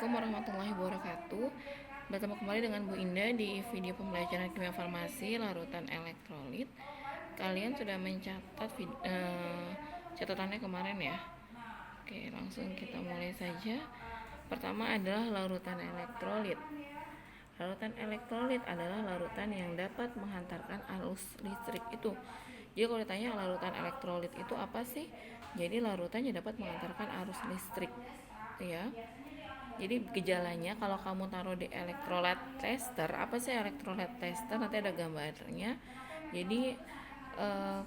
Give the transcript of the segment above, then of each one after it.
Assalamualaikum warahmatullahi wabarakatuh. Bertemu kembali dengan Bu Indah di video pembelajaran kimia farmasi larutan elektrolit. Kalian sudah mencatat catatannya kemarin ya. Oke, langsung kita mulai saja. Pertama adalah larutan elektrolit. Larutan elektrolit adalah larutan yang dapat menghantarkan arus listrik itu. Jadi kalau ditanya larutan elektrolit itu apa sih? Jadi larutan yang dapat menghantarkan arus listrik, ya. Jadi gejalanya kalau kamu taruh di electrolyte tester, apa sih electrolyte tester? Nanti ada gambarnya. Jadi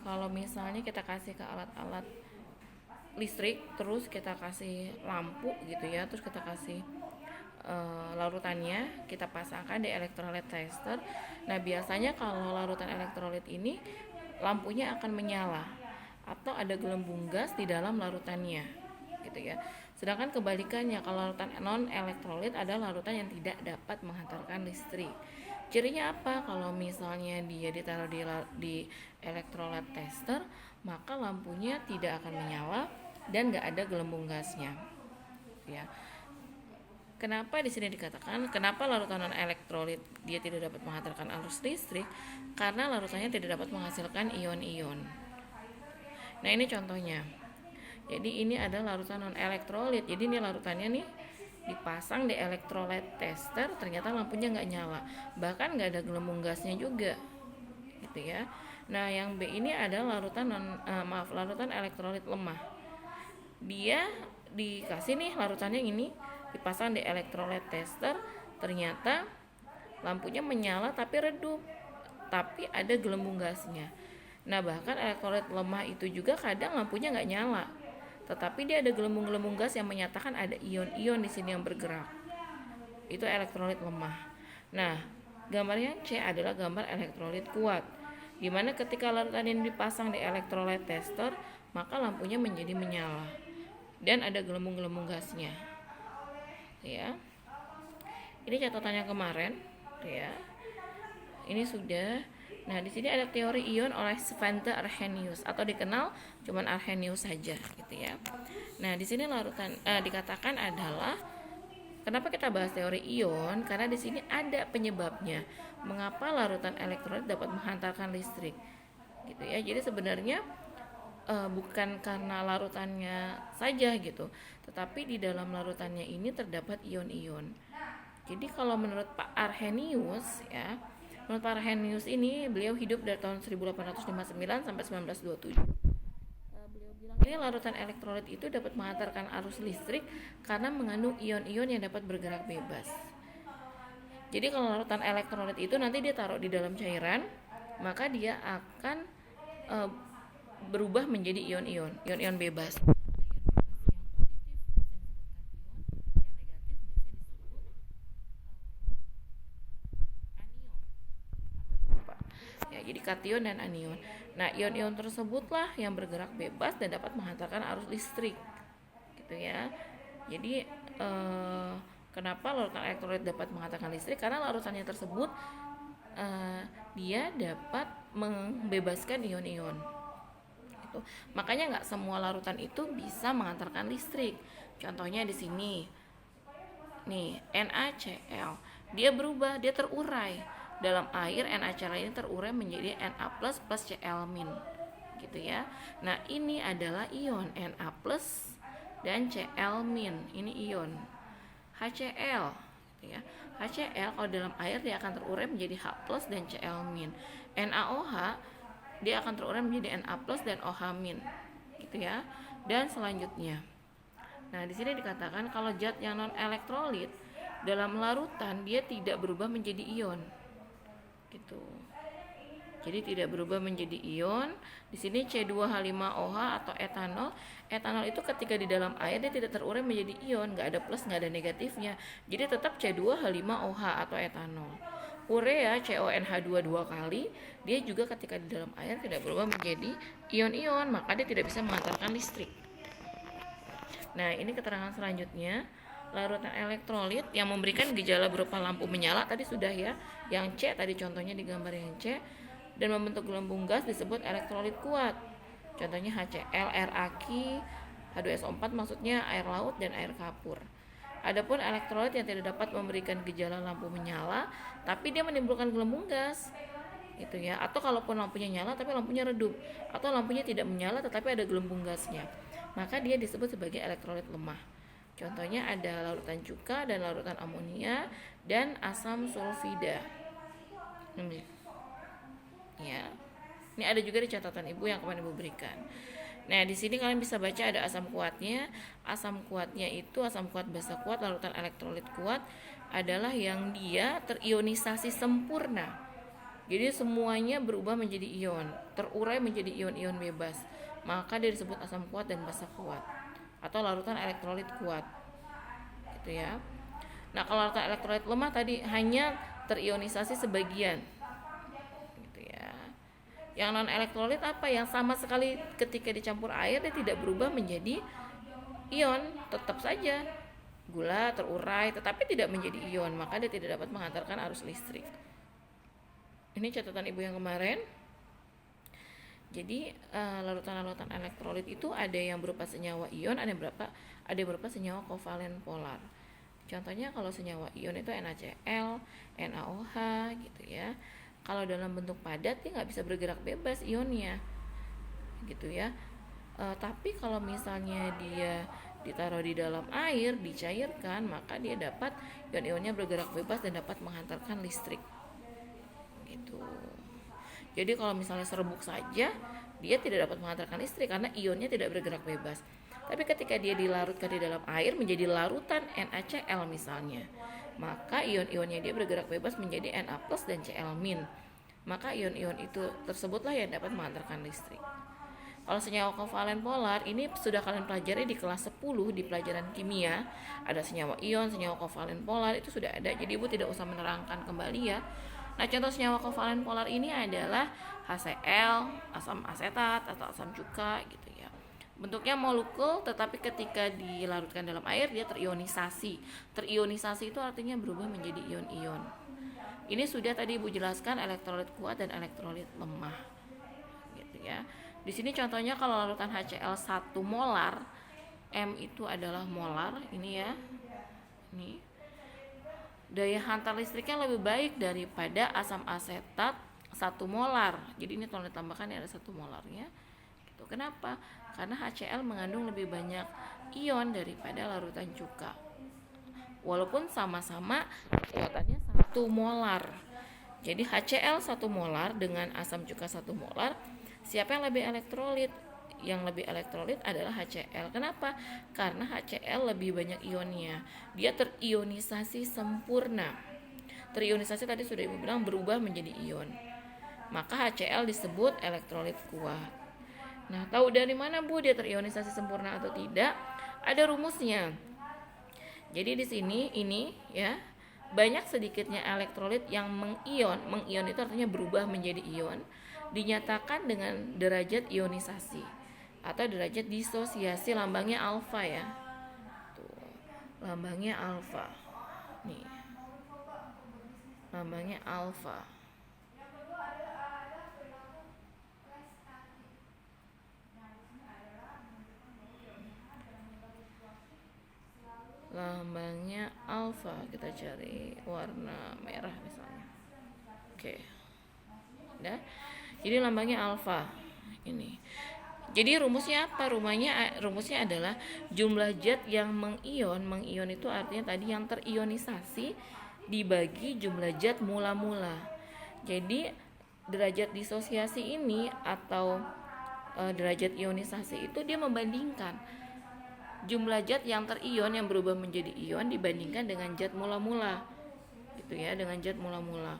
kalau misalnya kita kasih ke alat-alat listrik, terus kita kasih lampu gitu ya, terus kita kasih larutannya, kita pasangkan di electrolyte tester. Nah biasanya kalau larutan elektrolit ini lampunya akan menyala atau ada gelembung gas di dalam larutannya gitu ya. Sedangkan kebalikannya, kalau larutan non elektrolit adalah larutan yang tidak dapat menghantarkan listrik. Cirinya apa? Kalau misalnya dia ditaruh di electrolyte tester, maka lampunya tidak akan menyala dan nggak ada gelembung gasnya. Ya. Kenapa di sini dikatakan kenapa larutan non elektrolit dia tidak dapat menghantarkan arus listrik? Karena larutannya tidak dapat menghasilkan ion-ion. Nah ini contohnya. Jadi ini adalah larutan non elektrolit. Jadi ini larutannya nih dipasang di electrolyte tester, ternyata lampunya nggak nyala, bahkan nggak ada gelembung gasnya juga, gitu ya. Nah yang B ini adalah larutan larutan elektrolit lemah. Dia dikasih nih larutannya ini dipasang di electrolyte tester, ternyata lampunya menyala tapi redup, tapi ada gelembung gasnya. Nah bahkan elektrolit lemah itu juga kadang lampunya nggak nyala, tetapi dia ada gelembung-gelembung gas yang menyatakan ada ion-ion di sini yang bergerak. Itu elektrolit lemah. Nah, gambar yang C adalah gambar elektrolit kuat, di mana ketika larutan ini dipasang di electrolyte tester, maka lampunya menjadi menyala dan ada gelembung-gelembung gasnya. Ya. Ini catatannya kemarin, ya. Ini sudah. Nah, di sini ada teori ion oleh Svante Arrhenius atau dikenal cuman Arrhenius saja gitu ya. Nah, di sini larutan dikatakan adalah kenapa kita bahas teori ion? Karena di sini ada penyebabnya. Mengapa larutan elektrolit dapat menghantarkan listrik? Gitu ya. Jadi sebenarnya bukan karena larutannya saja gitu, tetapi di dalam larutannya ini terdapat ion-ion. Jadi kalau menurut Pak Arrhenius ya, menurut Pak Arrhenius ini beliau hidup dari tahun 1859 sampai 1927. Beliau bilang ini larutan elektrolit itu dapat menghantarkan arus listrik karena mengandung ion-ion yang dapat bergerak bebas. Jadi kalau larutan elektrolit itu nanti dia taruh di dalam cairan, maka dia akan berubah menjadi ion-ion bebas. Jadi kation dan anion. Nah, ion-ion tersebutlah yang bergerak bebas dan dapat menghantarkan arus listrik, gitu ya. Jadi kenapa larutan elektrolit dapat menghantarkan listrik? Karena larutannya tersebut dia dapat membebaskan ion-ion. Gitu. Makanya nggak semua larutan itu bisa menghantarkan listrik. Contohnya di sini, nih NaCl, dia berubah, dia terurai. Dalam air NaCl ini terurai menjadi Na plus Cl min, gitu ya. Nah ini adalah ion Na plus dan Cl min, ini ion. HCl, gitu ya. HCl kalau dalam air dia akan terurai menjadi H plus dan Cl min. NaOH dia akan terurai menjadi Na plus dan OH min, gitu ya. Dan selanjutnya, nah di sini dikatakan kalau zat yang non elektrolit dalam larutan dia tidak berubah menjadi ion. Gitu. Jadi tidak berubah menjadi ion. Di sini C2H5OH atau etanol. Etanol itu ketika di dalam air dia tidak terurai menjadi ion, nggak ada plus, nggak ada negatifnya. Jadi tetap C2H5OH atau etanol. Urea CONH2 dua kali, dia juga ketika di dalam air tidak berubah menjadi ion-ion, maka dia tidak bisa menghantarkan listrik. Nah, ini keterangan selanjutnya. Larutan elektrolit yang memberikan gejala berupa lampu menyala tadi sudah ya. Yang C tadi contohnya di gambar yang C, dan membentuk gelembung gas disebut elektrolit kuat. Contohnya HCl, RAQ, H2SO4 maksudnya air laut dan air kapur. Adapun elektrolit yang tidak dapat memberikan gejala lampu menyala, tapi dia menimbulkan gelembung gas, gitu ya. Atau kalaupun lampunya nyala tapi lampunya redup, atau lampunya tidak menyala tetapi ada gelembung gasnya, maka dia disebut sebagai elektrolit lemah. Contohnya ada larutan cuka dan larutan amonia dan asam sulfida. Ini ya. Ini ada juga di catatan Ibu yang kemarin Ibu berikan. Nah, di sini kalian bisa baca ada asam kuatnya. Asam kuatnya itu asam kuat basa kuat, larutan elektrolit kuat adalah yang dia terionisasi sempurna. Jadi semuanya berubah menjadi ion, terurai menjadi ion-ion bebas. Maka dia disebut asam kuat dan basa kuat atau larutan elektrolit kuat. Gitu ya. Nah, kalau larutan elektrolit lemah tadi hanya terionisasi sebagian. Yang non elektrolit apa? Yang sama sekali ketika dicampur air dia tidak berubah menjadi ion, tetap saja gula terurai tetapi tidak menjadi ion, maka dia tidak dapat menghantarkan arus listrik. Ini catatan Ibu yang kemarin. Jadi larutan-larutan elektrolit itu ada yang berupa senyawa ion, ada yang berupa senyawa kovalen polar. Contohnya kalau senyawa ion itu NaCl, NaOH gitu ya. Kalau dalam bentuk padat dia nggak bisa bergerak bebas ionnya, gitu ya. Tapi kalau misalnya dia ditaruh di dalam air, dicairkan, maka dia dapat ion-ionnya bergerak bebas dan dapat menghantarkan listrik, gitu. Jadi kalau misalnya serbuk saja, dia tidak dapat menghantarkan listrik karena ionnya tidak bergerak bebas. Tapi ketika dia dilarutkan di dalam air menjadi larutan NaCl misalnya, maka ion-ionnya dia bergerak bebas menjadi Na+ dan Cl-. Maka ion-ion itu tersebutlah yang dapat menghantarkan listrik. Kalau senyawa kovalen polar ini sudah kalian pelajari di kelas 10 di pelajaran kimia. Ada senyawa ion, senyawa kovalen polar itu sudah ada. Jadi Ibu tidak usah menerangkan kembali ya. Nah, contoh senyawa kovalen polar ini adalah HCl, asam asetat atau asam cuka gitu ya. Bentuknya molekul tetapi ketika dilarutkan dalam air dia terionisasi. Terionisasi itu artinya berubah menjadi ion-ion. Ini sudah tadi Ibu jelaskan elektrolit kuat dan elektrolit lemah. Gitu ya. Di sini contohnya kalau larutan HCl 1 molar, M itu adalah molar, ini ya. Ini. Daya hantar listriknya lebih baik daripada asam asetat 1 molar. Jadi ini tolong ditambahkan ya ada 1 molarnya. Gitu. Kenapa? Karena HCl mengandung lebih banyak ion daripada larutan cuka. Walaupun sama-sama kekuatannya 1 molar. Jadi HCl 1 molar dengan asam cuka 1 molar, siapa yang lebih elektrolit? Yang lebih elektrolit adalah HCl. Kenapa? Karena HCl lebih banyak ionnya. Dia terionisasi sempurna. Terionisasi tadi sudah Ibu bilang berubah menjadi ion. Maka HCl disebut elektrolit kuat. Nah, tahu dari mana Bu dia terionisasi sempurna atau tidak? Ada rumusnya. Jadi di sini ini ya, banyak sedikitnya elektrolit yang mengion. Mengion itu artinya berubah menjadi ion, dinyatakan dengan derajat ionisasi atau derajat disosiasi, lambangnya alfa ya. Tuh, lambangnya alfa. Nih. Lambangnya alfa. Lambangnya alfa, kita cari warna merah misalnya. Oke. Udah. Jadi lambangnya alfa. Ini. Jadi rumusnya apa? Rumusnya adalah jumlah zat yang mengion. Mengion itu artinya tadi yang terionisasi dibagi jumlah zat mula-mula. Jadi derajat disosiasi ini atau derajat ionisasi itu dia membandingkan jumlah zat yang terion yang berubah menjadi ion dibandingkan dengan zat mula-mula, gitu ya, dengan zat mula-mula.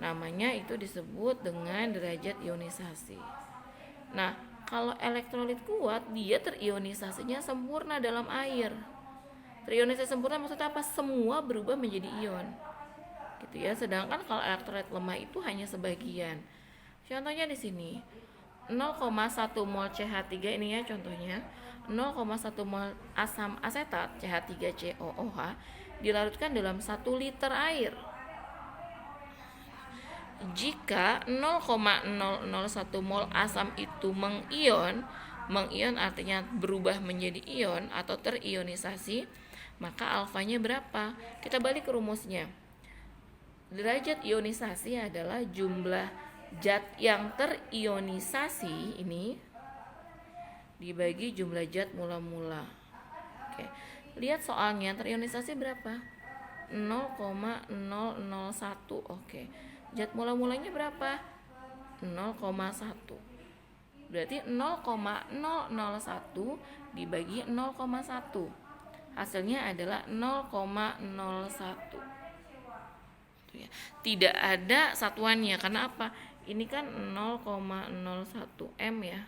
Namanya itu disebut dengan derajat ionisasi. Nah, kalau elektrolit kuat dia terionisasinya sempurna dalam air. Terionisasi sempurna maksudnya apa? Semua berubah menjadi ion, gitu ya. Sedangkan kalau elektrolit lemah itu hanya sebagian. Contohnya di sini 0,1 mol CH3 ini ya contohnya. 0,1 mol asam asetat CH3COOH dilarutkan dalam 1 liter air. Jika 0,001 mol asam itu mengion artinya berubah menjadi ion atau terionisasi, maka alfanya berapa? Kita balik ke rumusnya. Derajat ionisasi adalah jumlah zat yang terionisasi ini dibagi jumlah zat mula-mula. Oke. Lihat soalnya, terionisasi berapa? 0,001. Oke. Zat mula-mulanya berapa? 0,1. Berarti 0,001 dibagi 0,1. Hasilnya adalah 0,01. Tidak ada satuannya karena apa? Ini kan 0,01 M ya.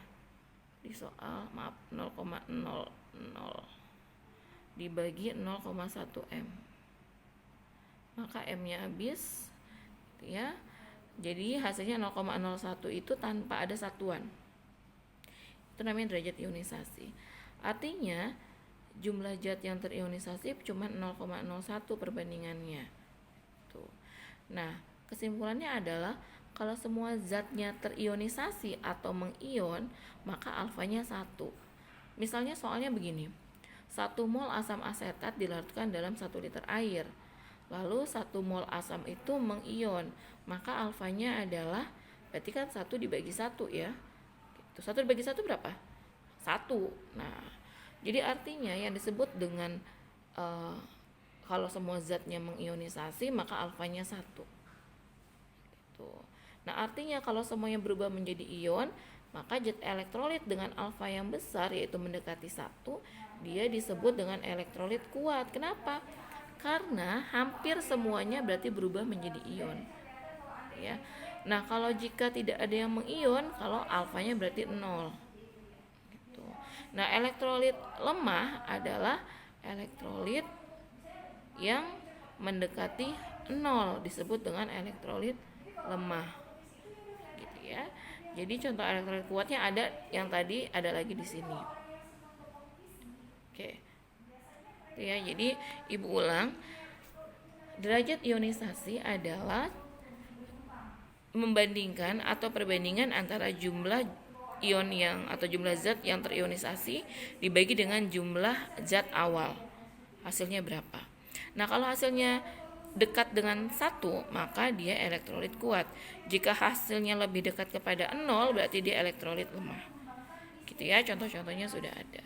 Di soal, maaf, 0,00 dibagi 0,1 M. Maka M-nya habis ya. Jadi hasilnya 0,01 itu tanpa ada satuan. Itu namanya derajat ionisasi. Artinya jumlah zat yang terionisasi cuma 0,01 perbandingannya. Tuh. Nah, kesimpulannya adalah kalau semua zatnya terionisasi atau mengion, maka alfanya 1. Misalnya soalnya begini. 1 mol asam asetat dilarutkan dalam 1 liter air. Lalu 1 mol asam itu mengion, maka alfanya adalah, berarti kan 1 dibagi 1 ya. 1 dibagi 1 berapa? 1. Nah, jadi artinya yang disebut dengan kalau semua zatnya mengionisasi maka alfanya 1. Gitu. Nah, artinya kalau semuanya berubah menjadi ion, maka zat elektrolit dengan alfa yang besar yaitu mendekati 1, dia disebut dengan elektrolit kuat. Kenapa? Karena hampir semuanya berarti berubah menjadi ion. Ya. Nah, kalau jika tidak ada yang mengion, kalau alfanya berarti 0. Gitu. Nah, elektrolit lemah adalah elektrolit yang mendekati 0, disebut dengan elektrolit lemah. Gitu ya. Jadi contoh elektrolit kuatnya ada yang tadi, ada lagi di sini. Oke. Ya, jadi Ibu ulang. Derajat ionisasi adalah membandingkan atau perbandingan antara jumlah ion yang atau jumlah zat yang terionisasi dibagi dengan jumlah zat awal. Hasilnya berapa? Nah, kalau hasilnya dekat dengan 1, maka dia elektrolit kuat. Jika hasilnya lebih dekat kepada 0, berarti dia elektrolit lemah. Gitu ya, contoh-contohnya sudah ada.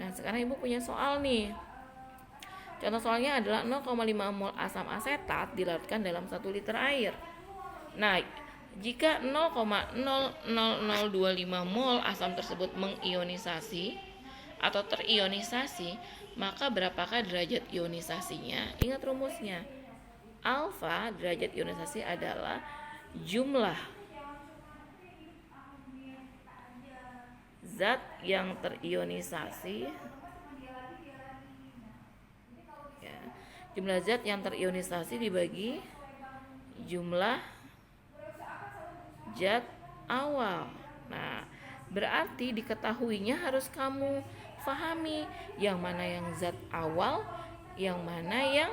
Nah, sekarang Ibu punya soal nih. Contoh soalnya adalah 0,5 mol asam asetat dilarutkan dalam 1 liter air. Nah, jika 0,00025 mol asam tersebut mengionisasi atau terionisasi, maka berapakah derajat ionisasinya? Ingat rumusnya. Alfa, derajat ionisasi adalah jumlah zat yang terionisasi, ya, jumlah zat yang terionisasi dibagi jumlah zat awal. Nah, berarti diketahuinya harus kamu pahami yang mana yang zat awal, yang mana yang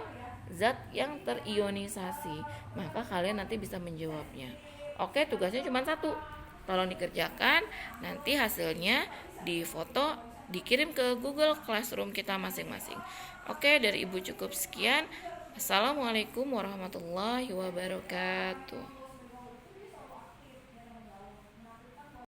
zat yang terionisasi. Maka kalian nanti bisa menjawabnya. Oke, tugasnya cuma 1. Tolong dikerjakan, nanti hasilnya difoto, dikirim ke Google Classroom kita masing-masing. Oke, dari Ibu cukup sekian. Assalamualaikum warahmatullahi wabarakatuh.